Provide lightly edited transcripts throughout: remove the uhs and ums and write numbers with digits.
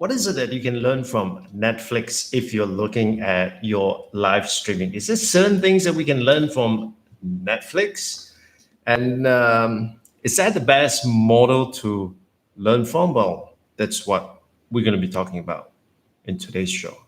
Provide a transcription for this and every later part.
what is it that you can learn from Netflix if you're looking at your live streaming? Is there certain things that we can learn from Netflix? And is that the best model to learn from? Well, that's what we're going to be talking about in today's show.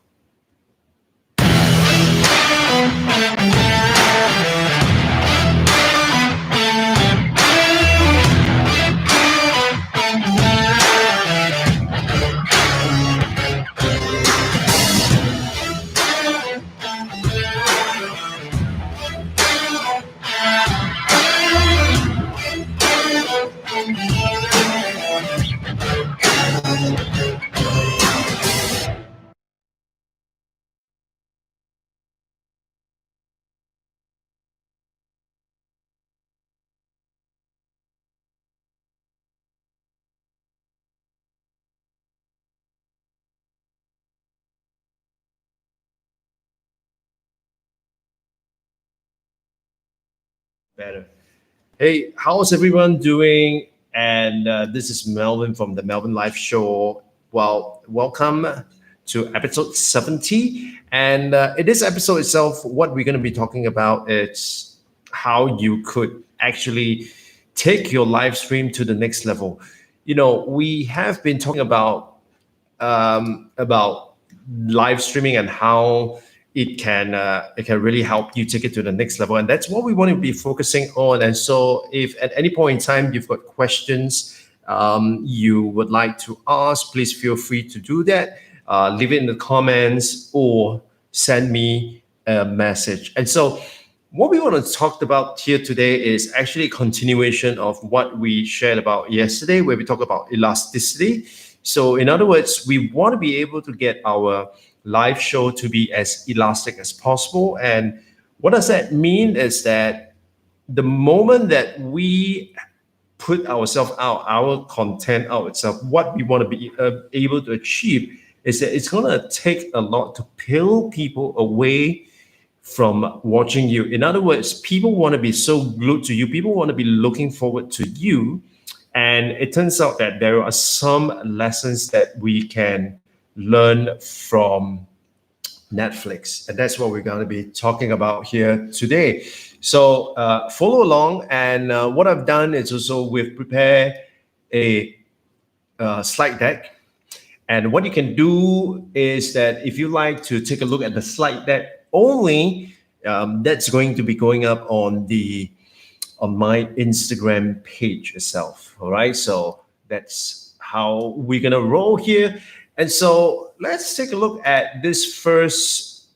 Better. Hey, how's everyone doing? And this is Melvin from the Melvin Live Show. Well, welcome to episode 70. And in this episode itself, what we're going to be talking about is how you could actually take your live stream to the next level. You know, we have been talking about live streaming and how it can really help you take it to the next level, and that's what we want to be focusing on. And so if at any point in time you've got questions you would like to ask, please feel free to do that. Leave it in the comments or send me a message. And so what we want to talk about here today is actually a continuation of what we shared about yesterday, where we talk about elasticity. So in other words, we want to be able to get our live show to be as elastic as possible. And what does that mean is that the moment that we put ourselves out, our content out itself, what we want to be able to achieve is that it's going to take a lot to peel people away from watching you. In other words, people want to be so glued to you. People want to be looking forward to you. And it turns out that there are some lessons that we can learn from Netflix. And that's what we're going to be talking about here today. So follow along. And what I've done is also we've prepared a slide deck. And what you can do is that if you like to take a look at the slide deck only, that's going to be going up on my Instagram page itself. All right. So that's how we're going to roll here. And so let's take a look at this first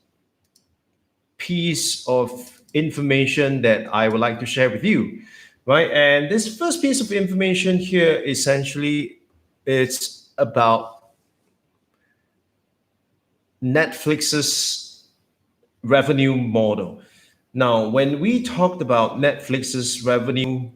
piece of information that I would like to share with you. Right. And this first piece of information here, essentially, it's about Netflix's revenue model. Now, when we talked about Netflix's revenue,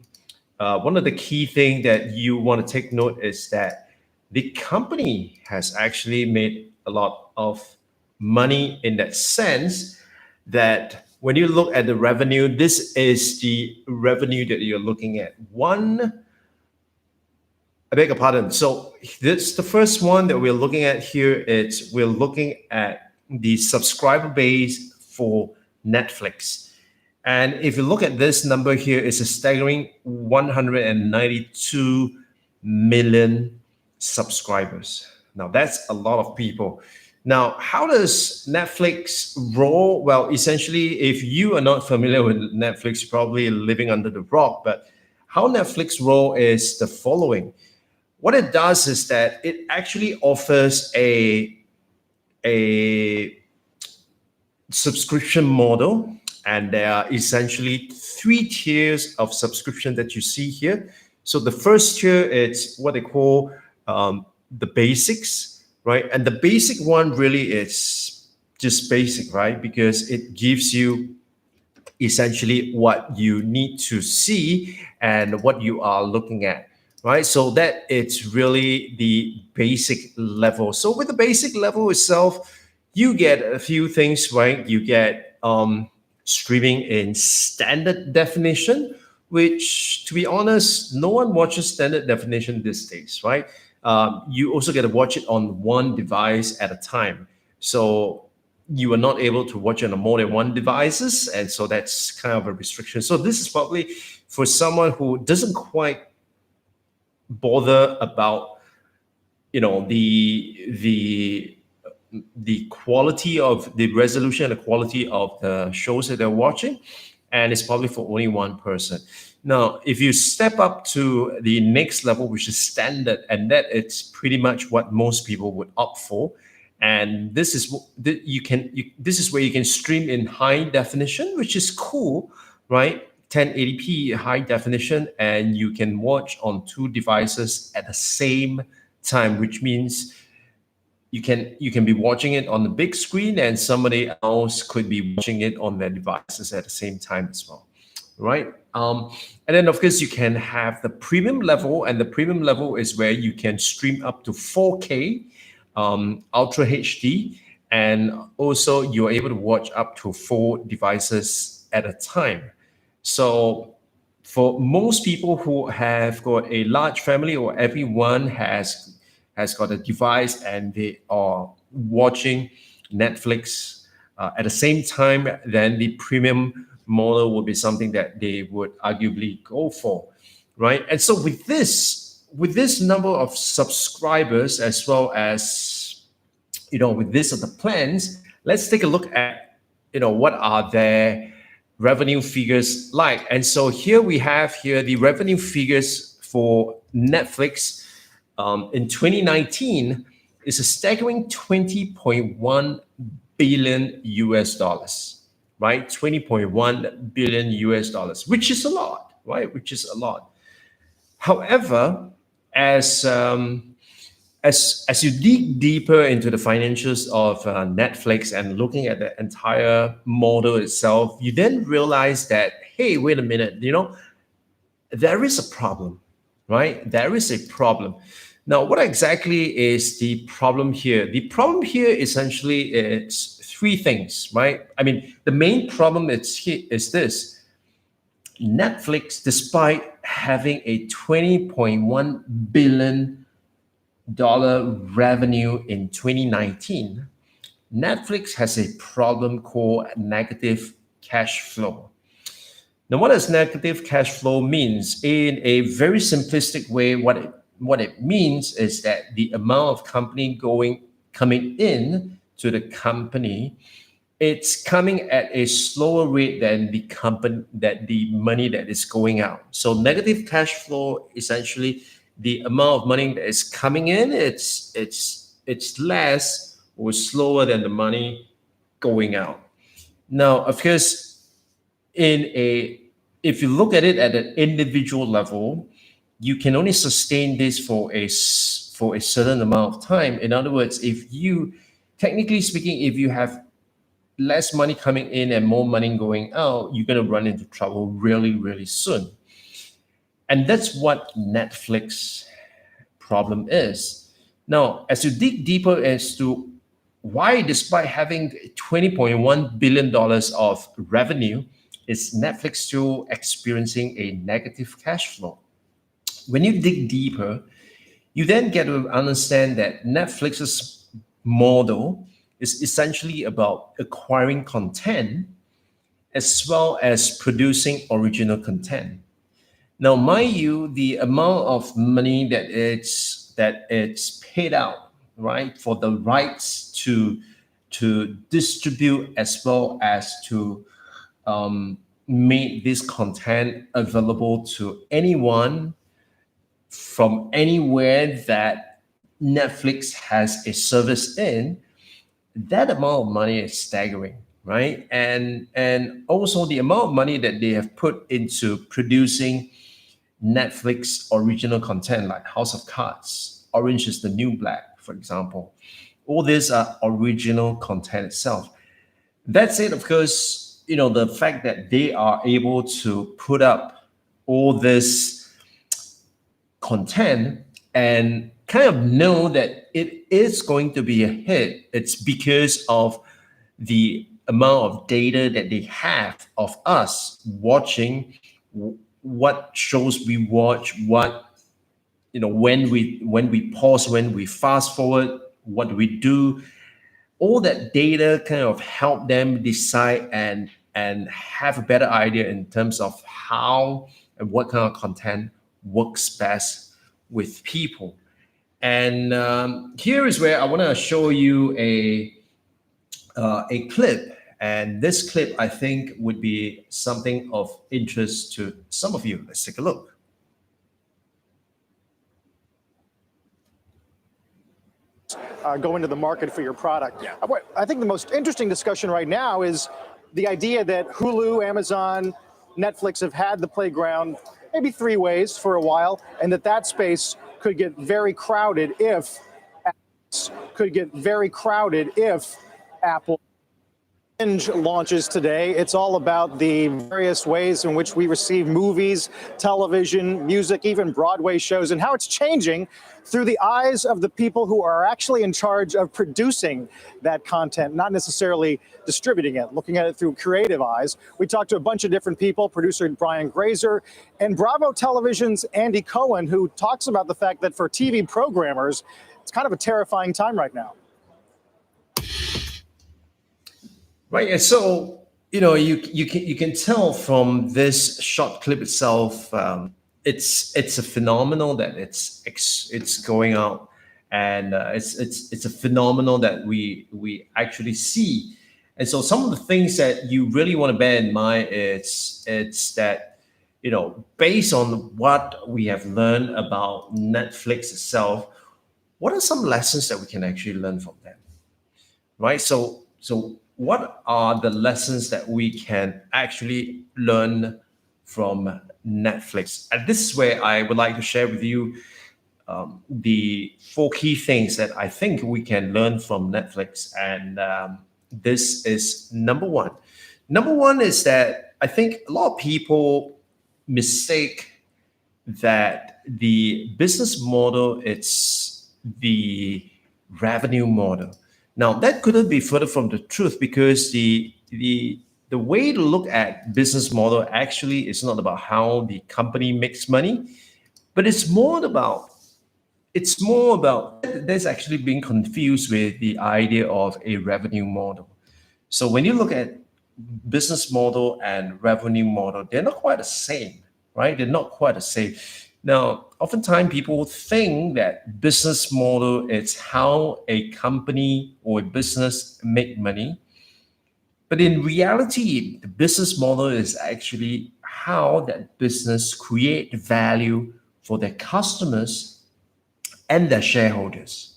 one of the key things that you want to take note is that the company has actually made a lot of money in that sense that when you look at the revenue, this is the revenue that you're looking at. I beg your pardon. So this the first one that we're looking at here. We're looking at the subscriber base for Netflix. And if you look at this number here, it's a staggering 192 million subscribers. Now, that's a lot of people. Now, how does Netflix roll? Well, essentially, if you are not familiar with Netflix, you're probably living under the rock. But how Netflix roll is the following. What it does is that it actually offers a subscription model. And there are essentially 3 tiers of subscription that you see here. So the first tier, it's what they call the basics, right? And the basic one really is just basic, right? Because it gives you essentially what you need to see and what you are looking at, right? So that it's really the basic level. So with the basic level itself, you get a few things, right? You get streaming in standard definition, which, to be honest, no one watches standard definition these days, right? you also get to watch it on one device at a time. So you are not able to watch it on more than one devices, and so that's kind of a restriction. So this is probably for someone who doesn't quite bother about, the quality of the resolution and the quality of the shows that they're watching, and it's probably for only one person. Now, if you step up to the next level, which is standard, and that it's pretty much what most people would opt for, and this is this is where you can stream in high definition, which is cool, right? 1080p high definition, and you can watch on two devices at the same time, which means you can be watching it on the big screen, and somebody else could be watching it on their devices at the same time as well, right? And then of course you can have the premium level, and the premium level is where you can stream up to 4K, Ultra HD, and also you're able to watch up to 4 devices at a time. So for most people who have got a large family, or everyone has got a device and they are watching Netflix at the same time, then the premium model would be something that they would arguably go for, right? And so with this number of subscribers, as well as with this of the plans, let's take a look at what are their revenue figures like. And so here we have the revenue figures for Netflix in 2019 is a staggering 20.1 billion US dollars, right? 20.1 billion US dollars, which is a lot, right? Which is a lot. However, as you dig deeper into the financials of Netflix and looking at the entire model itself, you then realize that, hey, wait a minute, there is a problem, right? There is a problem. Now, what exactly is the problem here? The problem here essentially is 3 things, right? I mean, the main problem is this. Netflix, despite having a $20.1 billion revenue in 2019, Netflix has a problem called negative cash flow. Now, what does negative cash flow means? In a very simplistic way, what it means is that the amount of coming in to the company, it's coming at a slower rate than the money that is going out. So negative cash flow, essentially, the amount of money that is coming in, it's less or slower than the money going out. Now, of course, if you look at it at an individual level, you can only sustain this for a certain amount of time. In other words, technically speaking, if you have less money coming in and more money going out, you're going to run into trouble really, really soon. And that's what Netflix problem is. Now, as you dig deeper as to why, despite having $20.1 billion of revenue, is Netflix still experiencing a negative cash flow? When you dig deeper, you then get to understand that Netflix's model is essentially about acquiring content as well as producing original content. Now, mind you, the amount of money that it's paid out, right, for the rights to distribute as well as to make this content available to anyone from anywhere that Netflix has a service in, that amount of money is staggering, right? And also the amount of money that they have put into producing Netflix original content like House of Cards, Orange is the New Black, for example. All these are original content itself. That's it, of course, the fact that they are able to put up all this content and kind of know that it is going to be a hit. It's because of the amount of data that they have of us watching, what shows we watch, what when we pause, when we fast forward, what do we do? All that data kind of help them decide and have a better idea in terms of how and what kind of content works best with people. And here is where I want to show you a clip. And this clip, I think, would be something of interest to some of you. Let's take a look. Go into the market for your product. Yeah. I think the most interesting discussion right now is the idea that Hulu, Amazon, Netflix have had the playground maybe 3 ways for a while, and that space could get very crowded if Apple launches today. It's all about the various ways in which we receive movies, television, music, even Broadway shows, and how it's changing through the eyes of the people who are actually in charge of producing that content, not necessarily distributing it, looking at it through creative eyes. We talked to a bunch of different people, producer Brian Grazer and Bravo Television's Andy Cohen, who talks about the fact that for TV programmers, it's kind of a terrifying time right now. Right, and so you can tell from this short clip itself, it's a phenomenon that it's going out, and it's a phenomenon that we actually see. And so some of the things that you really want to bear in mind it's that based on what we have learned about Netflix itself, what are some lessons that we can actually learn from them, right? So what are the lessons that we can actually learn from Netflix? And this is where I would like to share with you the 4 key things that I think we can learn from Netflix. And this is number one. Number one is that I think a lot of people mistake that the business model it's the revenue model. Now, that couldn't be further from the truth, because the way to look at business model actually is not about how the company makes money, but it's more about there's actually being confused with the idea of a revenue model. So when you look at business model and revenue model, they're not quite the same, right? They're not quite the same. Now, oftentimes people think that business model is how a company or a business make money. But in reality, the business model is actually how that business create value for their customers and their shareholders.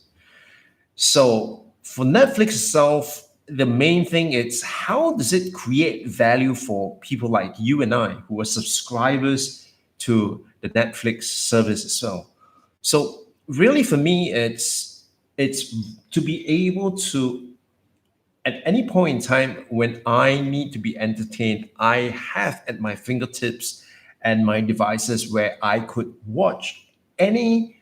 So for Netflix itself, the main thing is how does it create value for people like you and I who are subscribers to the Netflix service as well. So really for me, it's to be able to, at any point in time when I need to be entertained, I have at my fingertips and my devices where I could watch any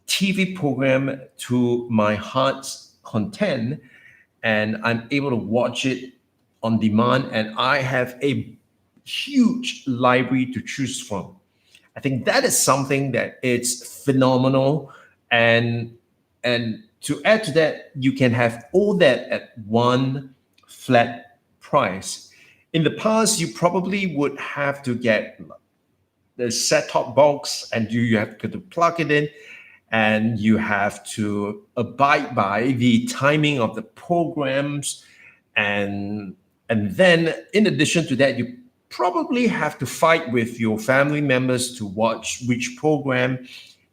TV program to my heart's content, and I'm able to watch it on demand, and I have a huge library to choose from. I think that is something that it's phenomenal, and to add to that, you can have all that at one flat price. In the past, you probably would have to get the set-top box, and you have to plug it in, and you have to abide by the timing of the programs, and then in addition to that, you probably have to fight with your family members to watch which program,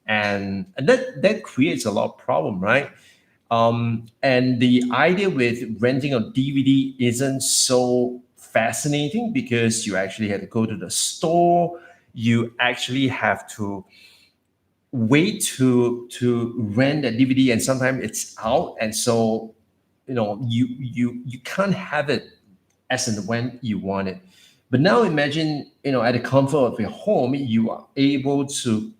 and that creates a lot of problem, right? And the idea with renting a DVD isn't so fascinating, because you actually have to go to the store, you actually have to wait to rent a DVD, and sometimes it's out, and so you can't have it as and when you want it. But now imagine, at the comfort of your home, you are able to,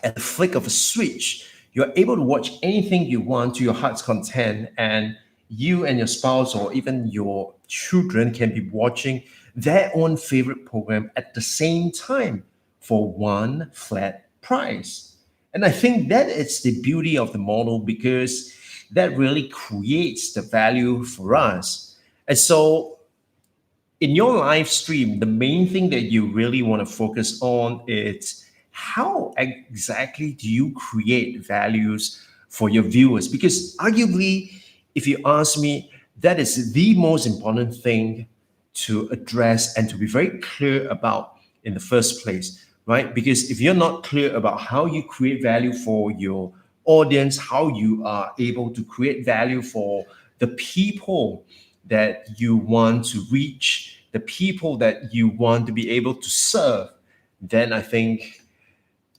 at the flick of a switch, you're able to watch anything you want to your heart's content, and you and your spouse or even your children can be watching their own favorite program at the same time for one flat price. And I think that is the beauty of the model, because that really creates the value for us. And so in your live stream, the main thing that you really want to focus on is how exactly do you create values for your viewers? Because arguably, if you ask me, that is the most important thing to address and to be very clear about in the first place, right? Because if you're not clear about how you create value for your audience, how you are able to create value for the people that you want to reach, the people that you want to be able to serve, then I think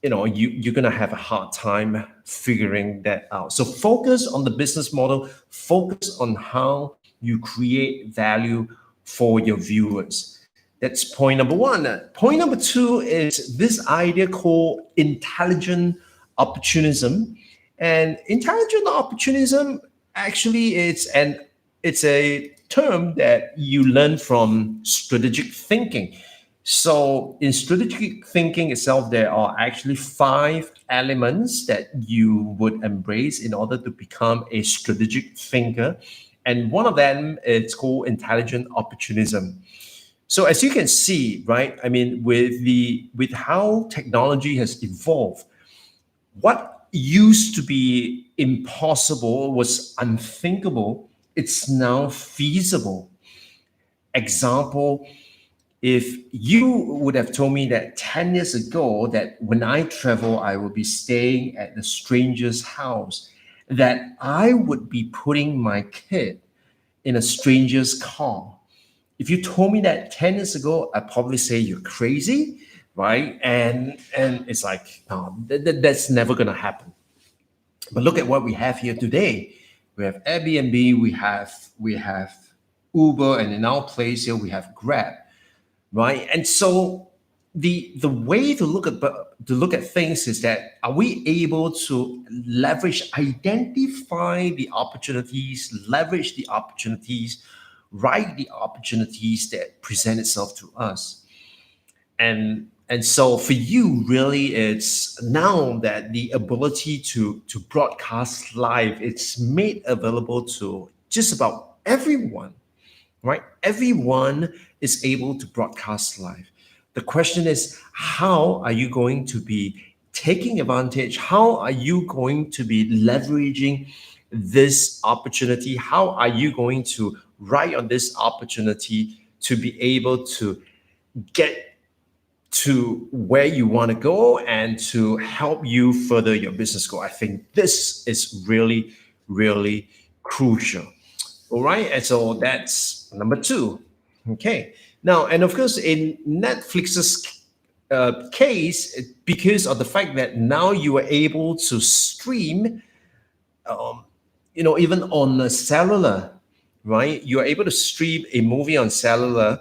you're gonna have a hard time figuring that out. So focus on the business model, focus on how you create value for your viewers. That's point number one. Point number two is this idea called intelligent opportunism. And intelligent opportunism, actually, it's a term that you learn from strategic thinking. So in strategic thinking itself, there are actually 5 elements that you would embrace in order to become a strategic thinker. And one of them is called intelligent opportunism. So as you can see, right, I mean, with how technology has evolved, what used to be impossible was unthinkable. It's now feasible. Example, if you would have told me that 10 years ago that when I travel, I will be staying at a stranger's house, that I would be putting my kid in a stranger's car. If you told me that 10 years ago, I'd probably say you're crazy, right? And it's like, no, that's never gonna happen. But look at what we have here today. We have Airbnb, we have Uber, and in our place here we have Grab, right? And so the way to look at things is that, are we able to identify the opportunities, leverage the opportunities, write the opportunities that present itself to us? And so for you, really, it's now that the ability to broadcast live, it's made available to just about everyone, right? Everyone is able to broadcast live. The question is, how are you going to be taking advantage? How are you going to be leveraging this opportunity? How are you going to ride on this opportunity to be able to get to where you want to go and to help you further your business goal? I think this is really, really crucial. All right. And so that's number two. Okay. Now, and of course, in Netflix's case, because of the fact that now you are able to stream, even on the cellular, right? You are able to stream a movie on cellular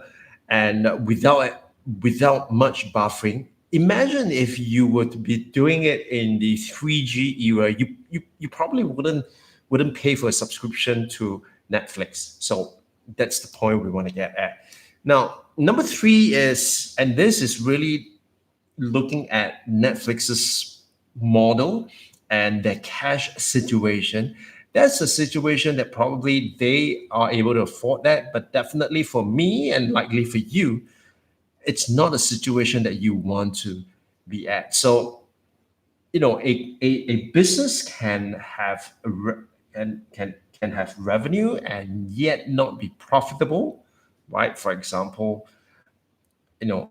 and without much buffering. Imagine if you were to be doing it in the 3G era, you probably wouldn't pay for a subscription to Netflix. So that's the point we want to get at. Now, number 3 is, and this is really looking at Netflix's model and their cash situation. That's a situation that probably they are able to afford that, but definitely for me and likely for you, it's not a situation that you want to be at. So, a business can have and can have revenue and yet not be profitable, right? For example,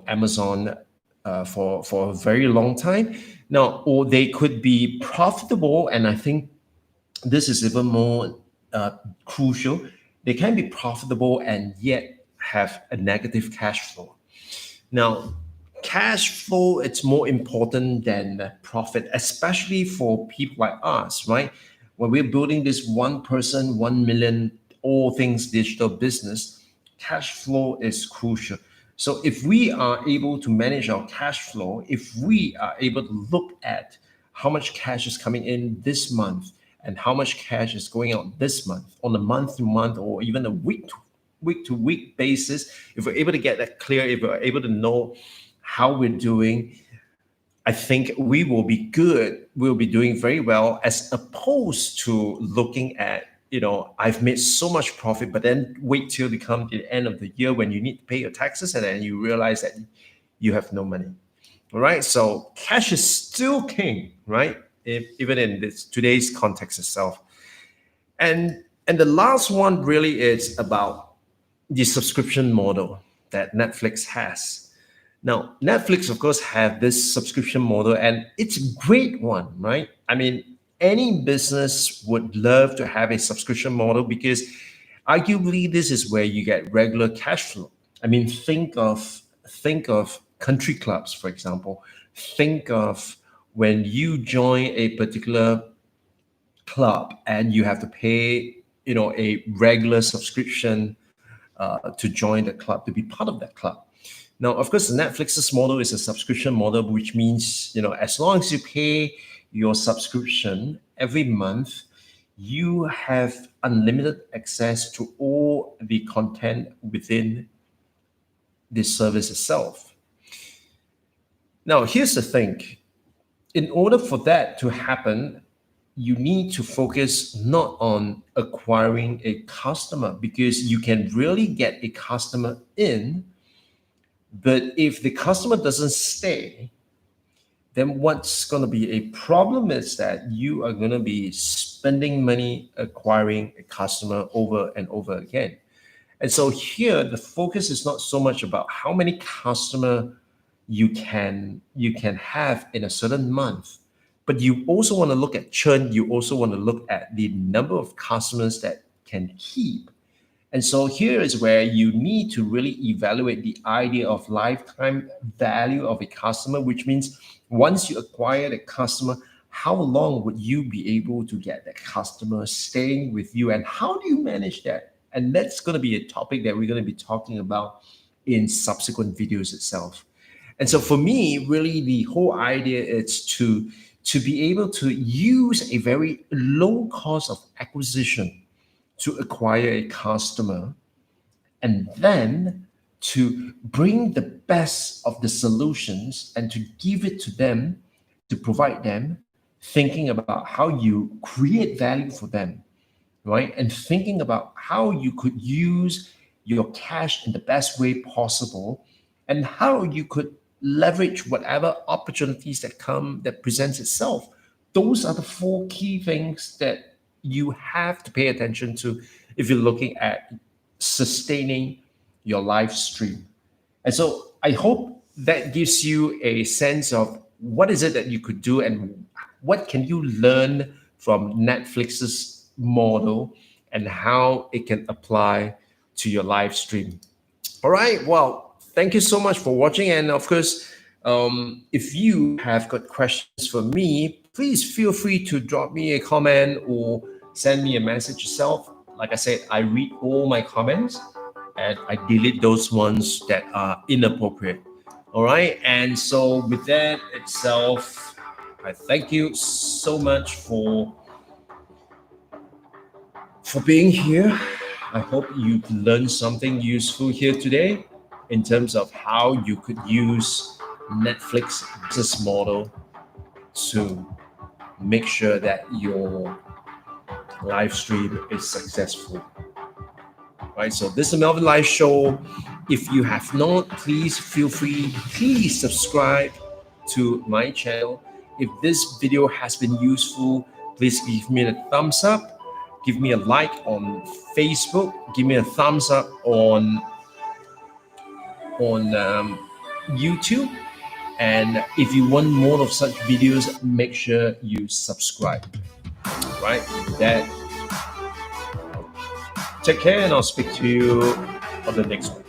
Amazon for a very long time now, or they could be profitable, and I think this is even more crucial. They can be profitable and yet have a negative cash flow. Now, cash flow, it's more important than profit, especially for people like us, right? When we're building this 1 person, 1 million, all things digital business, cash flow is crucial. So if we are able to manage our cash flow, if we are able to look at how much cash is coming in this month and how much cash is going out this month on a month to month or even a week to week basis, if we're able to get that clear, if we're able to know how we're doing, I think we will be good. We'll be doing very well, as opposed to looking at, I've made so much profit, but then wait till the end of the year when you need to pay your taxes, and then you realize that you have no money. All right. So cash is still king, right? Even in today's context itself. And the last one really is about the subscription model that Netflix has. Now, Netflix, of course, have this subscription model, and it's a great one, right? I mean, any business would love to have a subscription model, because arguably this is where you get regular cash flow. I mean, think of country clubs, for example. Think of when you join a particular club and you have to pay, a regular subscription to join the club, to be part of that club. Now, of course, Netflix's model is a subscription model, which means, as long as you pay your subscription every month, you have unlimited access to all the content within the service itself. Now, here's the thing. In order for that to happen, you need to focus not on acquiring a customer, because you can really get a customer in, but if the customer doesn't stay, then what's going to be a problem is that you are going to be spending money acquiring a customer over and over again. And so here, the focus is not so much about how many customers you can have in a certain month, but you also want to look at churn. You also want to look at the number of customers that can keep. And so here is where you need to really evaluate the idea of lifetime value of a customer, which means once you acquire the customer, how long would you be able to get that customer staying with you, and how do you manage that? And that's going to be a topic that we're going to be talking about in subsequent videos itself. And so for me, really, the whole idea is to be able to use a very low cost of acquisition to acquire a customer, and then to bring the best of the solutions and to give it to them, to provide them, thinking about how you create value for them, right? And thinking about how you could use your cash in the best way possible, and how you could leverage whatever opportunities that presents itself. Those are the 4 key things that you have to pay attention to if you're looking at sustaining your live stream. And so I hope that gives you a sense of what is it that you could do, and what can you learn from Netflix's model, and how it can apply to your live stream. All right. Well, thank you so much for watching. And of course, if you have got questions for me, please feel free to drop me a comment or send me a message yourself. Like I said, I read all my comments and I delete those ones that are inappropriate. All right. And so with that itself, I thank you so much for being here. I hope you learned something useful here today in terms of how you could use Netflix business model to make sure that your live stream is successful. Right, so this is Melvin Live Show. If you have not, please feel free, please subscribe to my channel. If this video has been useful, please give me a thumbs up, give me a like on Facebook, give me a thumbs up on YouTube. And if you want more of such videos, make sure you subscribe. Right, with that, take care, and I'll speak to you on the next one.